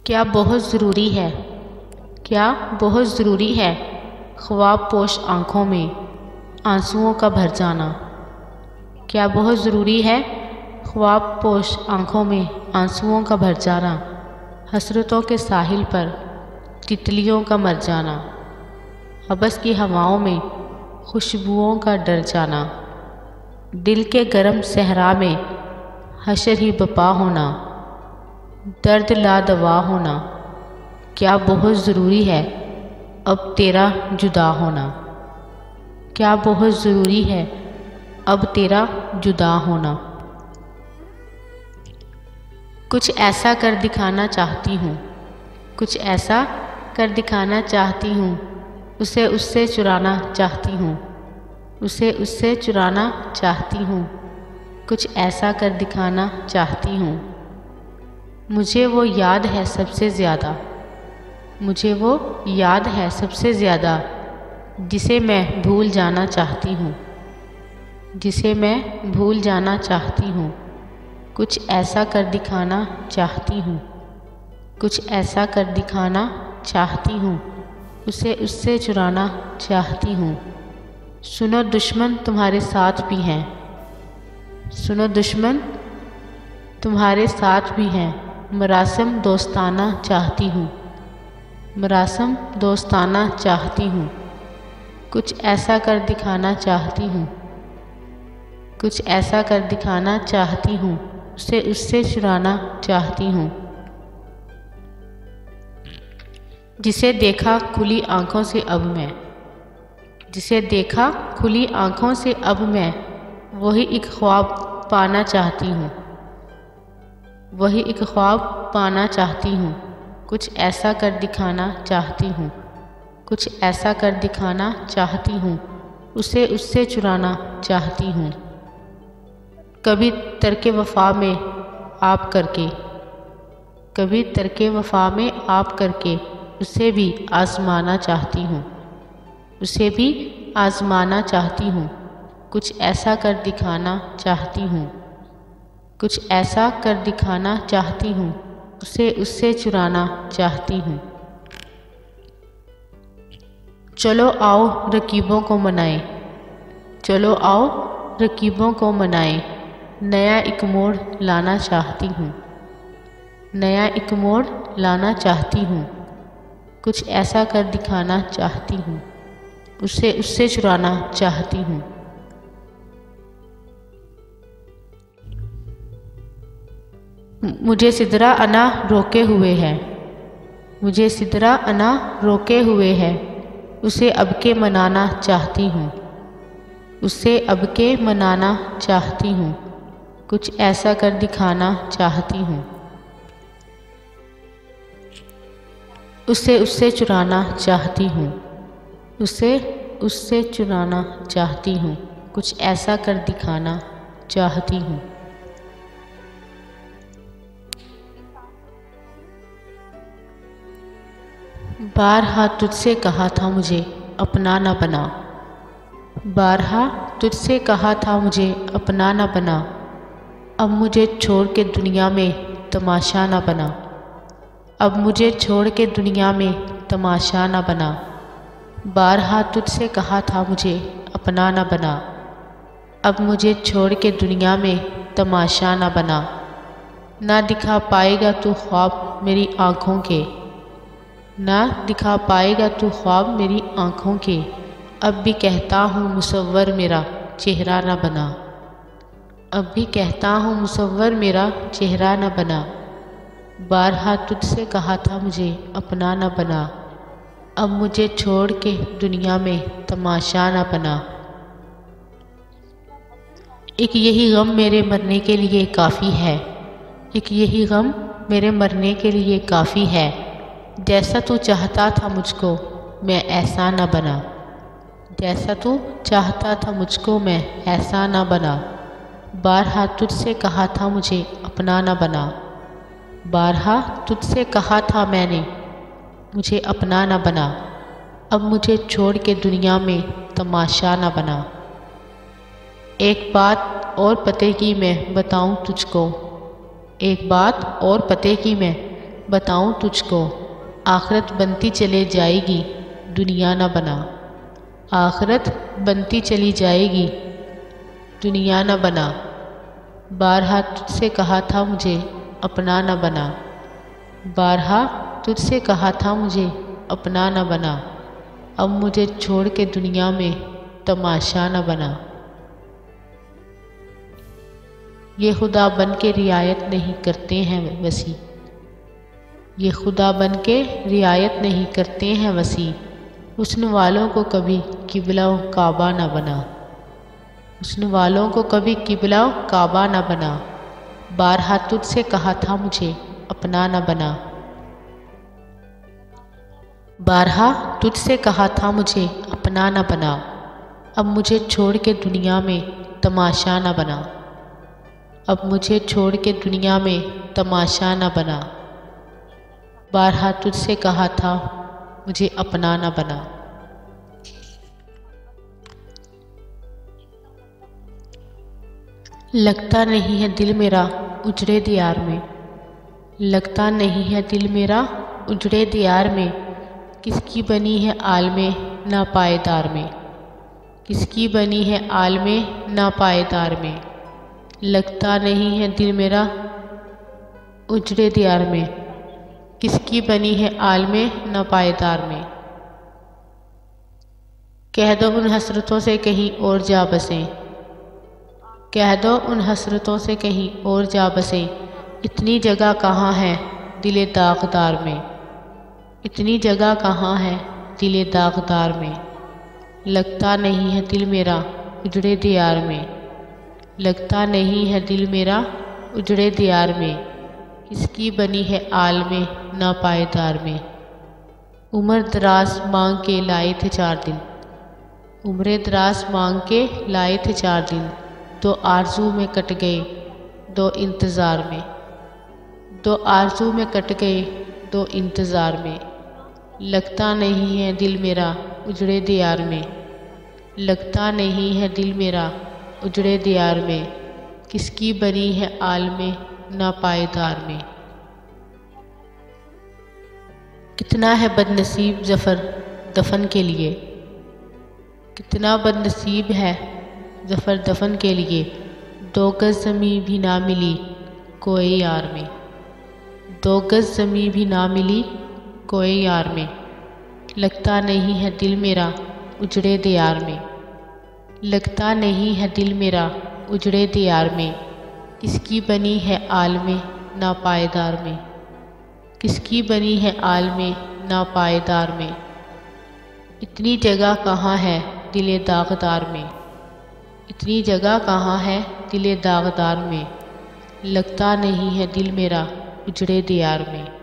क्या बहुत ज़रूरी है, क्या बहुत ज़रूरी है ख्वाब पोश आँखों में आंसुओं का भर जाना। क्या बहुत ज़रूरी है ख्वाब पोश आँखों में आंसुओं का भर जाना। हसरतों के साहिल पर तितलियों का मर जाना। हबस की हवाओं में खुशबुओं का डर जाना। दिल के गर्म सहरा में हशर ही बपा होना, दर्द ला दवा होना। क्या बहुत ज़रूरी है अब तेरा जुदा होना। क्या बहुत ज़रूरी है अब तेरा जुदा होना। कुछ ऐसा कर दिखाना चाहती हूँ, कुछ ऐसा कर दिखाना चाहती हूँ। उसे उससे चुराना चाहती हूँ, उसे उससे चुराना चाहती हूँ। कुछ ऐसा कर दिखाना चाहती हूँ। मुझे वो याद है सबसे ज़्यादा, मुझे वो याद है सबसे ज़्यादा जिसे मैं भूल जाना चाहती हूँ, जिसे मैं भूल जाना चाहती हूँ। कुछ ऐसा कर दिखाना चाहती हूँ, कुछ ऐसा कर दिखाना चाहती हूँ। उसे उससे चुराना चाहती हूँ। सुनो दुश्मन तुम्हारे साथ भी हैं, सुनो दुश्मन तुम्हारे साथ भी हैं। मरासिम दोस्ताना चाहती हूँ, मरासिम दोस्ताना चाहती हूँ। कुछ ऐसा कर दिखाना चाहती हूँ, कुछ ऐसा कर दिखाना चाहती हूँ। उसे उससे चुराना चाहती हूँ। जिसे देखा खुली आँखों से अब मैं, जिसे देखा खुली आँखों से अब मैं वही एक ख्वाब पाना चाहती हूँ, वही एक ख्वाब पाना चाहती हूँ। कुछ ऐसा कर दिखाना चाहती हूँ, कुछ ऐसा कर दिखाना चाहती हूँ। उसे उससे चुराना चाहती हूँ। कभी तर्के वफ़ा में आप करके, कभी तर्के वफ़ा में आप करके उसे भी आज़माना चाहती हूँ, उसे भी आज़माना चाहती हूँ। कुछ ऐसा कर दिखाना चाहती हूँ, कुछ ऐसा कर दिखाना चाहती हूँ। उसे उससे चुराना चाहती हूँ। चलो आओ रकीबों को मनाएं, चलो आओ रकीबों को मनाएं। नया एक मोड़ लाना चाहती हूँ, नया एक मोड़ लाना चाहती हूँ। कुछ ऐसा कर दिखाना चाहती हूँ, उसे उससे चुराना चाहती हूँ। मुझे सिदरा अना रोके हुए है, मुझे सिदरा अना रोके हुए है। उसे अब के मनाना चाहती हूँ, उसे अब के मनाना चाहती हूँ। कुछ ऐसा कर दिखाना चाहती हूँ, उसे उससे चुराना चाहती हूँ, उसे उससे चुराना चाहती हूँ। कुछ ऐसा कर दिखाना चाहती हूँ। बारहा तुझसे कहा था मुझे अपना न बना, बारहा तुझसे कहा था मुझे अपना न बना। अब मुझे छोड़ के दुनिया में तमाशा न बना, अब मुझे छोड़ के दुनिया में तमाशा न बना। बारहा तुझसे कहा था मुझे अपना न बना, अब मुझे छोड़ के दुनिया में तमाशा न बना। ना दिखा पाएगा तू ख्वाब मेरी आँखों के, ना दिखा पाएगा तू ख्वाब मेरी आँखों के। अब भी कहता हूँ मुसव्वर मेरा चेहरा न बना, अब भी कहता हूँ मुसव्वर मेरा चेहरा न बना। बारहा तुझसे कहा था मुझे अपना न बना, अब मुझे छोड़ के दुनिया में तमाशा न बना। एक यही गम मेरे मरने के लिए काफ़ी है, एक यही गम मेरे मरने के लिए काफ़ी है। जैसा तू चाहता था मुझको मैं ऐसा न बना, जैसा तू चाहता था मुझको मैं ऐसा न बना। बारहा तुझसे कहा था मुझे अपना न बना, बारहा तुझसे कहा था मैंने मुझे अपना न बना। अब मुझे छोड़ के दुनिया में तमाशा न बना। एक बात और पते की मैं बताऊं तुझको, एक बात और पते की मैं बताऊं तुझको, आखिरत बनती चले जाएगी, दुनिया न बना। आखिरत बनती चली जाएगी, दुनिया न बना। बारहा तुझसे कहा था मुझे, अपना न बना। बारहा तुझसे कहा था मुझे, अपना न बना। अब मुझे छोड़ के दुनिया में तमाशा न बना। ये खुदा बन के रियायत नहीं करते हैं वसी। ये खुदा बन के रियायत नहीं करते हैं वसी। हुस्न वालों को कभी किबला काबा न बना। हुस्न वालों को कभी किबला काबा न बना। बारहा तुझसे कहा था मुझे, अपना न बना। बारहा तुझसे कहा था मुझे, अपना न बना। अब मुझे छोड़ के दुनिया में तमाशा न बना। अब मुझे छोड़ के दुनिया में तमाशा न बना। बारहा तुझसे कहा था मुझे, अपना न बना। लगता नहीं है दिल मेरा उजड़े दियार में। लगता नहीं है दिल मेरा उजड़े दियार में। किसकी बनी है आलमे ना पायदार में। किसकी बनी है आलमे ना पायदार में। लगता नहीं है दिल मेरा उजड़े दियार में। किसकी बनी है आलमे ना पायदार में। कह दो उन हसरतों से कहीं और जा बसें। कह दो उन हसरतों से कहीं और जा बसें। इतनी जगह कहाँ है दिले दागदार में। इतनी जगह कहाँ है दिले दागदार में। लगता नहीं है दिल मेरा उजड़े दियार में। लगता नहीं है दिल मेरा उजड़े दियार में। किसकी बनी है आलमे ना पायदार में। उम्र दराज मांग के लाए थे 4 दिन। उम्र दराज मांग के लाए थे 4 दिन। 2 आरज़ू में कट गए 2 इंतज़ार में। 2 आरज़ू में कट गए 2 इंतज़ार में। लगता नहीं है दिल मेरा उजड़े दियार में। लगता नहीं है दिल मेरा उजड़े दियार में। किसकी बनी है आलमे ना पायदार में। कितना है बदनसीब ज़फ़र दफन के लिए। कितना बदनसीब है ज़फ़र दफन के लिए। 2 गज़ ज़मीं भी ना मिली कोई यार में। 2 गज़ ज़मीं भी ना मिली कोई यार में। लगता नहीं है दिल मेरा उजड़े दियार में। लगता नहीं है दिल मेरा उजड़े दियार में। किसकी बनी है आलमे ना पायदार में। किसकी बनी है आलमे ना पायदार में। इतनी जगह कहाँ है दिले दागदार में। इतनी जगह कहाँ है दिले दागदार में। लगता नहीं है दिल मेरा उजड़े दियार में।